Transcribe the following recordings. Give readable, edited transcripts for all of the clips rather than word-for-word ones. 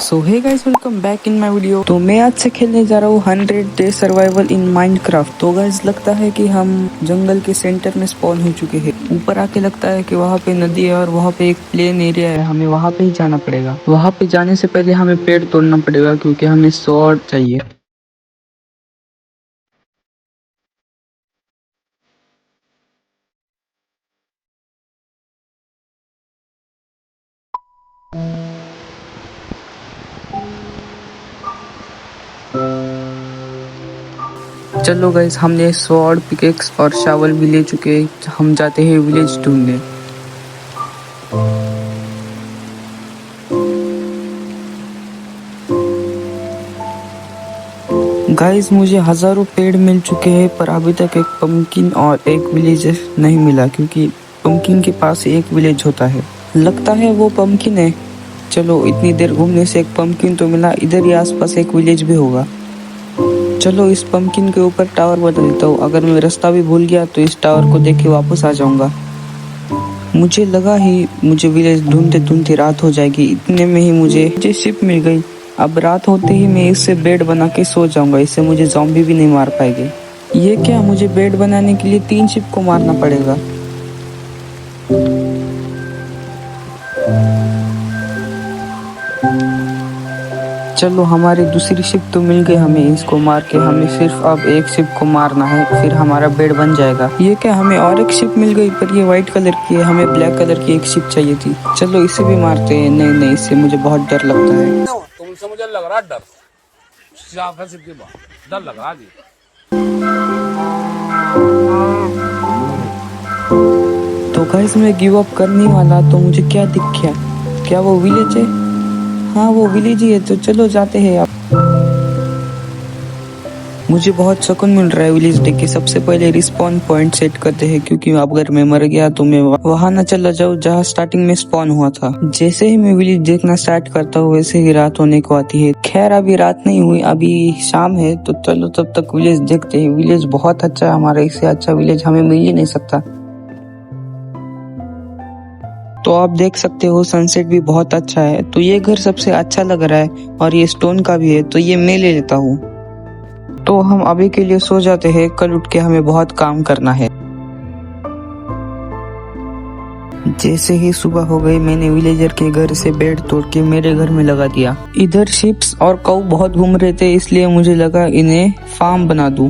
So hey guys, welcome back in my video. तो मैं आज से खेलने जा रहा हूँ 100 डे सर्वाइवल इन माइनक्राफ्ट। तो गाइस लगता है कि हम जंगल के सेंटर में स्पॉन हो चुके हैं। ऊपर आके लगता है कि वहाँ पे नदी है और वहाँ पे एक प्लेन एरिया है, हमें वहाँ पे ही जाना पड़ेगा। वहाँ पे जाने से पहले हमें पेड़ तोड़ना पड़ेगा क्योंकि हमें स्वॉर्ड चाहिए। चलो गाइस, हमने स्वॉर्ड, पिकेक्स और शावल भी ले चुके हैं। हम जाते हैं विलेज ढूंढने। गाइस मुझे हजारों पेड़ मिल चुके हैं, पर अभी तक एक पंपकिन और एक विलेज नहीं मिला क्योंकि पंपकिन के पास एक विलेज होता है। लगता है वो पंपकिन है। चलो, इतनी देर घूमने से एक पंपकिन तो मिला। इधर ही आसपास एक विलेज भी होगा। चलो, इस पंपकिन के ऊपर टावर बना देता हूँ। अगर मैं रास्ता भी भूल गया तो इस टावर को देख के वापस आ जाऊंगा। मुझे लगा ही मुझे विलेज ढूंढते ढूंढते रात हो जाएगी। इतने में ही मुझे शिप मिल गई। अब रात होते ही मैं इससे बेड बना के सो जाऊंगा। इससे मुझे ज़ॉम्बी भी नहीं मार पाएंगे। ये क्या, मुझे बेड बनाने के लिए 3 शिप को मारना पड़ेगा। चलो, हमारी दूसरी शिप तो मिल गई हमें। इसको मार के हमें सिर्फ अब एक शिप को मारना है, फिर हमारा बेड बन जाएगा। ये क्या, हमें और एक शिप मिल गई, पर ये व्हाइट कलर की है। हमें ब्लैक कलर की एक शिप चाहिए थी। चलो, इसे भी मारते हैं। नहीं नहीं, इससे मुझे बहुत डर लगता है। तुमसे मुझे लग रहा डर डर लग रहा जी। तो गाइस, मैं गिव अप करने वाला तो मुझे क्या दिख गया? क्या वो विलेज है? हाँ, वो विलेज ही है। तो चलो जाते हैं। अब मुझे बहुत सुकून मिल रहा है विलेज देख के। सबसे पहले रिस्पॉन पॉइंट सेट करते हैं क्योंकि अगर मैं मर गया तो मैं वहां न चला जाऊँ जहाँ स्टार्टिंग में स्पॉन हुआ था। जैसे ही मैं विलेज देखना स्टार्ट करता हूँ वैसे ही रात होने को आती है। खैर, अभी रात नहीं हुई, अभी शाम है। तो चलो तब तक विलेज देखते हैं। विलेज बहुत अच्छा है हमारा। इससे अच्छा विलेज हमें मिल ही नहीं सकता। तो आप देख सकते हो सनसेट भी बहुत अच्छा है। तो ये घर सबसे अच्छा लग रहा है और ये स्टोन का भी है, तो ये मैं ले लेता हूँ। तो हम अभी के लिए सो जाते हैं। कल उठ के हमें बहुत काम करना है। जैसे ही सुबह हो गई, मैंने विलेजर के घर से बेड तोड़ के मेरे घर में लगा दिया। इधर शिप्स और काऊ बहुत घूम रहे थे, इसलिए मुझे लगा इन्हें फार्म बना दूं।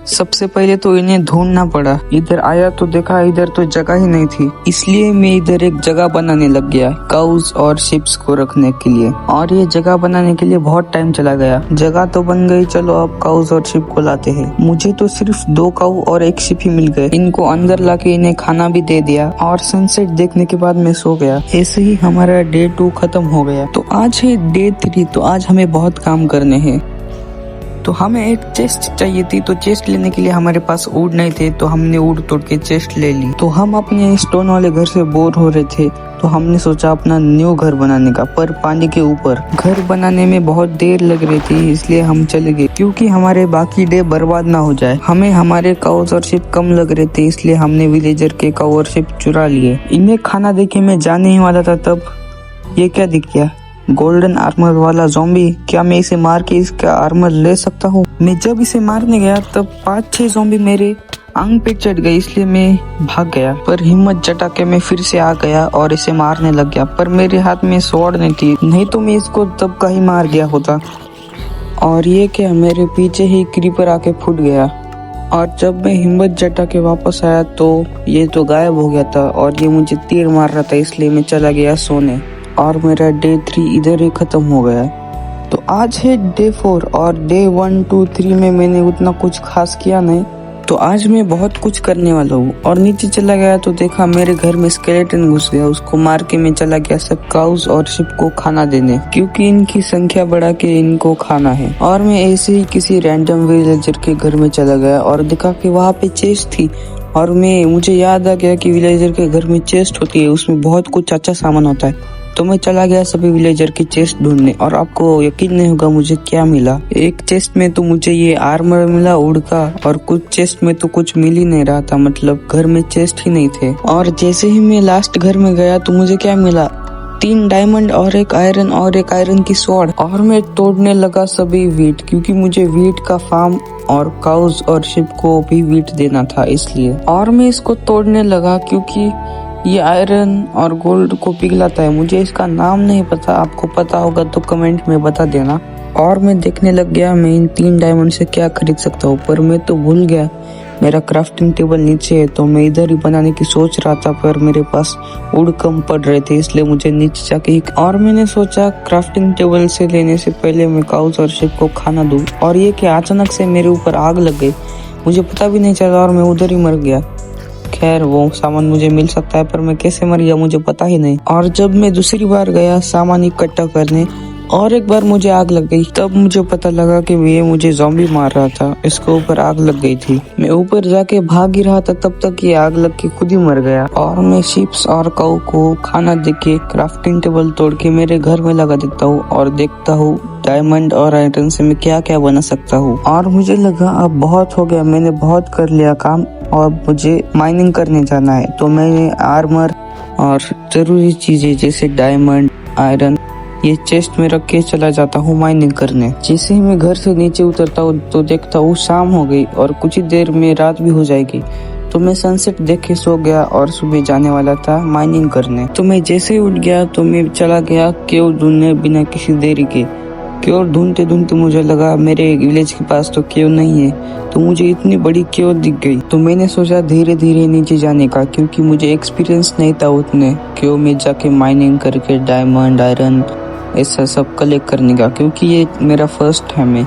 सबसे पहले तो इन्हें ढूंढना पड़ा। इधर आया तो देखा इधर तो जगह ही नहीं थी, इसलिए मैं इधर एक जगह बनाने लग गया काउज और शिप्स को रखने के लिए। और ये जगह बनाने के लिए बहुत टाइम चला गया। जगह तो बन गई। चलो, अब काउज और शिप को लाते हैं। मुझे तो सिर्फ 2 काऊ और 1 शिप ही मिल गए। इनको अंदर लाके इन्हें खाना भी दे दिया और सनसेट देखने के बाद मैं सो गया। ऐसे ही हमारा डे 2 खत्म हो गया। तो आज है डे 3। तो आज हमें बहुत काम करने हैं। तो हमें एक चेस्ट चाहिए थी। तो चेस्ट लेने के लिए हमारे पास वुड नहीं थे, तो हमने वुड तोड़ के चेस्ट ले ली। तो हम अपने स्टोन वाले घर से बोर हो रहे थे, तो हमने सोचा अपना न्यू घर बनाने का, पर पानी के ऊपर। घर बनाने में बहुत देर लग रही थी, इसलिए हम चले गए क्योंकि हमारे बाकी डे बर्बाद ना हो जाए। हमें हमारे काउस और शिप कम लग रहे थे, इसलिए हमने विलेजर के काउ और शिप चुरा लिए। इन्हें खाना देके मैं जाने ही वाला था, तब ये क्या दिख गया? गोल्डन आर्मर वाला ज़ॉम्बी। क्या मैं इसे मार के इसका आर्मर ले सकता हूँ? मैं जब इसे मारने गया तब 5-6 ज़ॉम्बी मेरे आंग पे चढ़ गए, इसलिए मैं भाग गया। पर हिम्मत जटा के मैं फिर से आ गया और इसे मारने लग गया। पर मेरे हाथ में स्वॉर्ड नहीं थी, नहीं तो मैं इसको तब का ही मार गया होता। और ये क्या, मेरे पीछे ही क्रीपर आके फूट गया। और जब मैं हिम्मत जटा के वापस आया तो ये तो गायब हो गया था और ये मुझे तीर मार रहा था, इसलिए मैं चला गया सोने। और मेरा डे 3 इधर ही खत्म हो गया। तो आज है डे 4 और डे 1, 2, 3 में मैंने उतना कुछ खास किया नहीं। तो आज मैं बहुत कुछ करने वाला हूँ। और नीचे चला गया तो देखा मेरे घर में स्केलेटन घुस गया। उसको मार के मैं चला गया सब काउस और शिप को खाना देने, क्योंकि इनकी संख्या बढ़ा के इनको खाना है। और मैं ऐसे ही किसी रैंडम विलेजर के घर में चला गया और देखा कि वहाँ पे चेस्ट थी। और मुझे याद आ गया कि विलेजर के घर में चेस्ट होती है, उसमें बहुत कुछ अच्छा सामान होता है। तो मैं चला गया सभी विलेजर की चेस्ट ढूंढने। और आपको यकीन नहीं होगा मुझे क्या मिला। एक चेस्ट में तो मुझे ये आर्मर मिला वुड का, और कुछ चेस्ट में तो कुछ मिल ही नहीं रहा था, मतलब घर में चेस्ट ही नहीं थे। और जैसे ही मैं लास्ट घर में गया तो मुझे क्या मिला? 3 डायमंड और एक आयरन की स्वॉर्ड। और मैं तोड़ने लगा सभी वीट, क्योंकि मुझे वीट का फार्म और काउज और शिप को भी वीट देना था इसलिए। और मैं इसको तोड़ने लगा क्योंकि ये आयरन और गोल्ड को पिघलाता है। मुझे इसका नाम नहीं पता, आपको पता होगा तो कमेंट में बता देना। और मैं देखने लग गया मैं इन 3 डायमंड से क्या खरीद सकता हूँ, पर मैं तो भूल गया मेरा क्राफ्टिंग टेबल नीचे है, तो मैं इधर ही बनाने की सोच रहा था, पर मेरे पास वुड कम पड़ रहे थे, इसलिए मुझे नीचे जाके और मैंने सोचा क्राफ्टिंग टेबल से लेने से पहले मैं काउस और शिप को खाना दूं। और ये कि अचानक से मेरे ऊपर आग लग गई, मुझे पता भी नहीं चला और मैं उधर ही मर गया। खैर वो सामान मुझे मिल सकता है, पर मैं कैसे मर गया मुझे पता ही नहीं। और जब मैं दूसरी बार गया सामान इकट्ठा करने और एक बार मुझे आग लग गई, तब मुझे पता लगा कि ये मुझे ज़ॉम्बी मार रहा था, इसके ऊपर आग लग गई थी। मैं ऊपर जाके भाग ही रहा था, तब तक ये आग लग के खुद ही मर गया। और मैं शिप्स और काऊ को खाना देके क्राफ्टिंग टेबल तोड़ के मेरे घर में लगा देता हूँ और देखता हूँ डायमंड और आयरन से मैं क्या क्या बना सकता हूँ। और मुझे लगा अब बहुत हो गया, मैंने बहुत कर लिया काम और मुझे माइनिंग करने जाना है। तो मैंने आर्मर और जरूरी चीजें जैसे डायमंड आयरन ये चेस्ट में रख के चला जाता हूँ माइनिंग करने। जैसे ही मैं घर से नीचे उतरता हूँ तो देखता हूँ शाम हो गई और कुछ ही देर में रात भी हो जाएगी। तो मैं सनसेट देख के सो गया और सुबह जाने वाला था माइनिंग करने। तो मैं जैसे ही उठ गया तो मैं चला गया केव ढूंढने बिना किसी देरी के। केव ढूंढते ढूंढते मुझे लगा मेरे विलेज के पास तो केव नहीं है, तो मुझे इतनी बड़ी केव दिख गई। तो मैंने सोचा धीरे धीरे नीचे जाने का, क्योंकि मुझे एक्सपीरियंस नहीं था उतने केव में जाके माइनिंग करके डायमंड आयरन ऐसा सब कलेक्ट करने का, क्योंकि ये मेरा फर्स्ट टाइम है।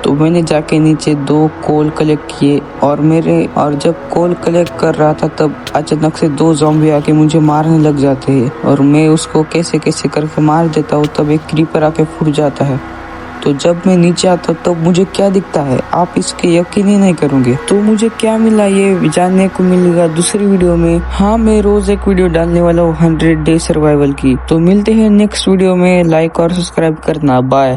तो मैंने जाके नीचे 2 कोल कलेक्ट किए और जब कोल कलेक्ट कर रहा था तब अचानक से 2 ज़ॉम्बी आके मुझे मारने लग जाते हैं और मैं उसको कैसे कैसे करके मार देता हूँ, तब एक क्रीपर आके फूट जाता है। तो जब मैं नीचे आता तब मुझे क्या दिखता है आप इसके यकीन ही नहीं करोगे। तो मुझे क्या मिला ये जानने को मिलेगा दूसरी वीडियो में। हाँ, मैं रोज एक वीडियो डालने वाला हूँ 100 डे सर्वाइवल की। तो मिलते हैं नेक्स्ट वीडियो में, लाइक और सब्सक्राइब करना। बाय।